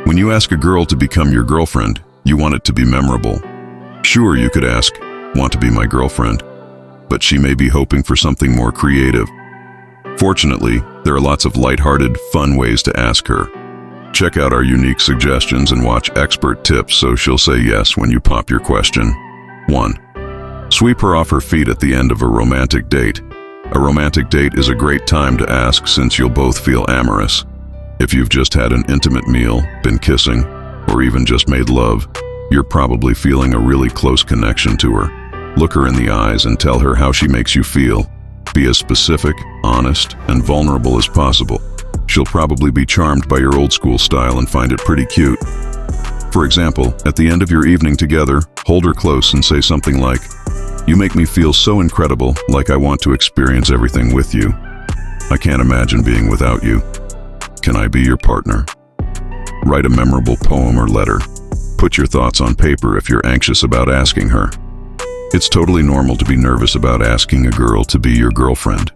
When you ask a girl to become your girlfriend, you want it to be memorable. Sure, you could ask, "Want to be my girlfriend?" But she may be hoping for something more creative. Fortunately, there are lots of lighthearted, fun ways to ask her. Check out our unique suggestions and watch expert tips so she'll say yes when you pop your question. 1. Sweep her off her feet at the end of a romantic date. A romantic date is a great time to ask since you'll both feel amorous. If you've just had an intimate meal, been kissing, or even just made love, you're probably feeling a really close connection to her. Look her in the eyes and tell her how she makes you feel. Be as specific, honest, and vulnerable as possible. She'll probably be charmed by your old-school style and find it pretty cute. For example, at the end of your evening together, hold her close and say something like, "You make me feel so incredible, like I want to experience everything with you. I can't imagine being without you. Can I be your partner?" Write a memorable poem or letter. Put your thoughts on paper if you're anxious about asking her. It's totally normal to be nervous about asking a girl to be your girlfriend.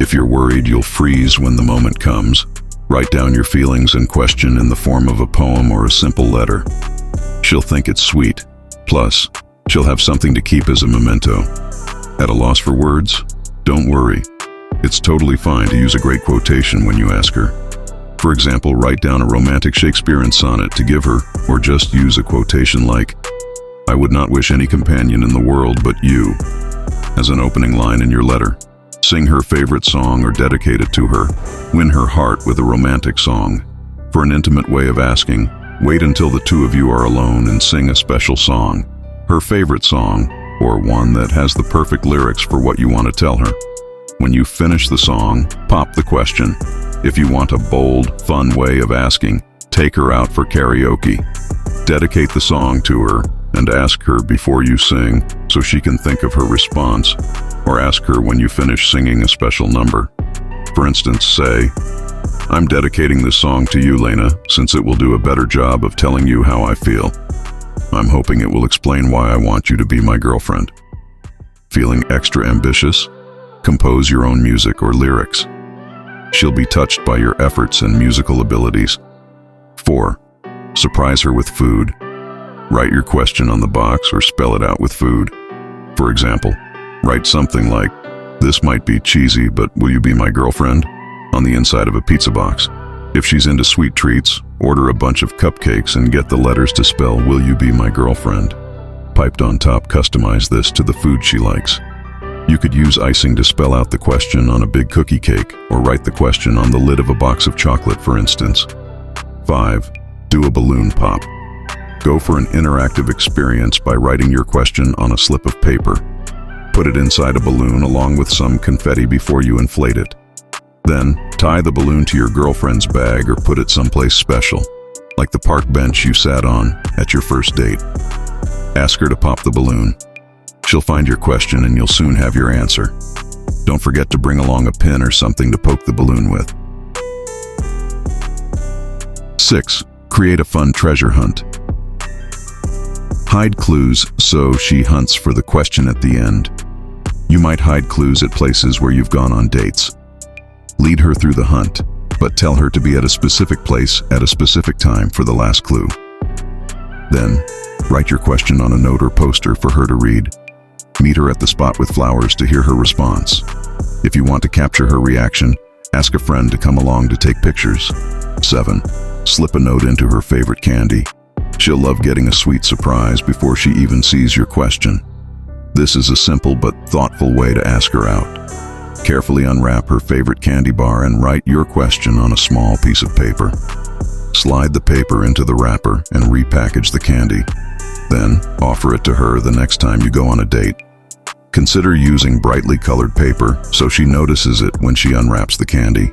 If you're worried you'll freeze when the moment comes, write down your feelings and question in the form of a poem or a simple letter. She'll think it's sweet. Plus, she'll have something to keep as a memento. At a loss for words? Don't worry. It's totally fine to use a great quotation when you ask her. For example, write down a romantic Shakespearean sonnet to give her, or just use a quotation like, "I would not wish any companion in the world but you," as an opening line in your letter. Sing her favorite song or dedicate it to her. Win her heart with a romantic song. For an intimate way of asking, wait until the two of you are alone and sing a special song. Her favorite song, or one that has the perfect lyrics for what you want to tell her. When you finish the song, pop the question. If you want a bold, fun way of asking, take her out for karaoke. Dedicate the song to her and ask her before you sing so she can think of her response, or ask her when you finish singing a special number. For instance, say, "I'm dedicating this song to you, Lena, since it will do a better job of telling you how I feel. I'm hoping it will explain why I want you to be my girlfriend." Feeling extra ambitious? Compose your own music or lyrics. She'll be touched by your efforts and musical abilities. 4. Surprise her with food. Write your question on the box or spell it out with food. For example, write something like, "This might be cheesy, but will you be my girlfriend?" on the inside of a pizza box. If she's into sweet treats, order a bunch of cupcakes and get the letters to spell, "Will you be my girlfriend?" Piped on top, customize this to the food she likes. You could use icing to spell out the question on a big cookie cake, or write the question on the lid of a box of chocolate, for instance. 5. Do a balloon pop. Go for an interactive experience by writing your question on a slip of paper. Put it inside a balloon along with some confetti before you inflate it. Then, tie the balloon to your girlfriend's bag or put it someplace special, like the park bench you sat on at your first date. Ask her to pop the balloon. She'll find your question and you'll soon have your answer. Don't forget to bring along a pin or something to poke the balloon with. 6. Create a fun treasure hunt. Hide clues so she hunts for the question at the end. You might hide clues at places where you've gone on dates. Lead her through the hunt, but tell her to be at a specific place at a specific time for the last clue. Then, write your question on a note or poster for her to read. Meet her at the spot with flowers to hear her response. If you want to capture her reaction, ask a friend to come along to take pictures. 7. Slip a note into her favorite candy. She'll love getting a sweet surprise before she even sees your question. This is a simple but thoughtful way to ask her out. Carefully unwrap her favorite candy bar and write your question on a small piece of paper. Slide the paper into the wrapper and repackage the candy. Then, offer it to her the next time you go on a date. Consider using brightly colored paper so she notices it when she unwraps the candy.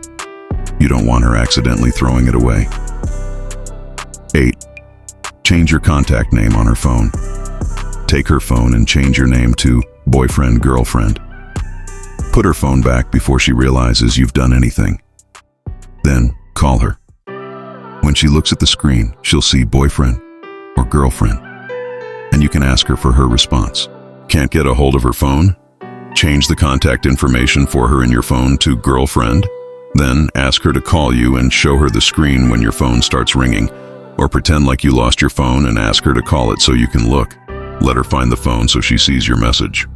You don't want her accidentally throwing it away. 8. Change your contact name on her phone. Take her phone and change your name to boyfriend, girlfriend. Put her phone back before she realizes you've done anything. Then, call her. When she looks at the screen, she'll see boyfriend or girlfriend, and you can ask her for her response. Can't get a hold of her phone? Change the contact information for her in your phone to girlfriend. Then ask her to call you and show her the screen when your phone starts ringing. Or pretend like you lost your phone and ask her to call it so you can look. Let her find the phone so she sees your message.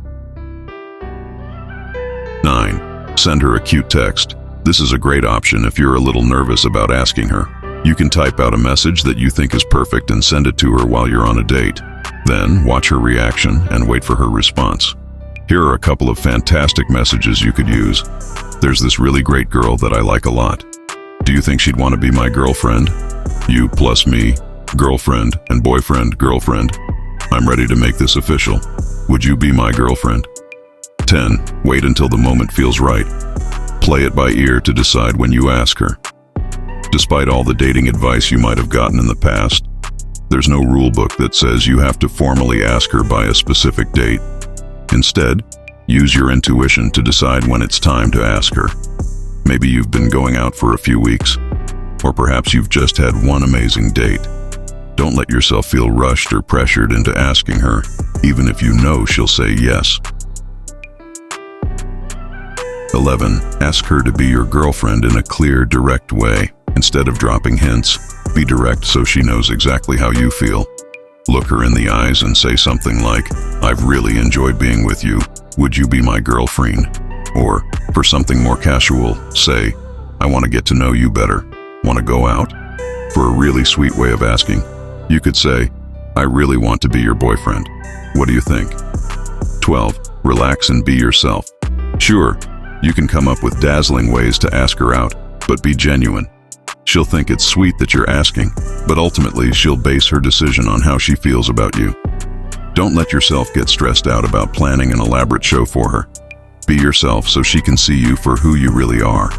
9. Send her a cute text. This is a great option if you're a little nervous about asking her. You can type out a message that you think is perfect and send it to her while you're on a date. Then, watch her reaction and wait for her response. Here are a couple of fantastic messages you could use. There's this really great girl that I like a lot. Do you think she'd want to be my girlfriend? You plus me, girlfriend and boyfriend, girlfriend. I'm ready to make this official. Would you be my girlfriend? 10. Wait until the moment feels right. Play it by ear to decide when you ask her. Despite all the dating advice you might have gotten in the past, there's no rule book that says you have to formally ask her by a specific date. Instead, use your intuition to decide when it's time to ask her. Maybe you've been going out for a few weeks, or perhaps you've just had one amazing date. Don't let yourself feel rushed or pressured into asking her, even if you know she'll say yes. 11. Ask her to be your girlfriend in a clear, direct way. Instead of dropping hints, be direct so she knows exactly how you feel. Look her in the eyes and say something like, "I've really enjoyed being with you. Would you be my girlfriend?" Or, for something more casual, say, "I want to get to know you better. Want to go out?" For a really sweet way of asking, you could say, "I really want to be your boyfriend. What do you think?" 12. Relax and be yourself. Sure, you can come up with dazzling ways to ask her out, but be genuine. She'll think it's sweet that you're asking, but ultimately she'll base her decision on how she feels about you. Don't let yourself get stressed out about planning an elaborate show for her. Be yourself so she can see you for who you really are.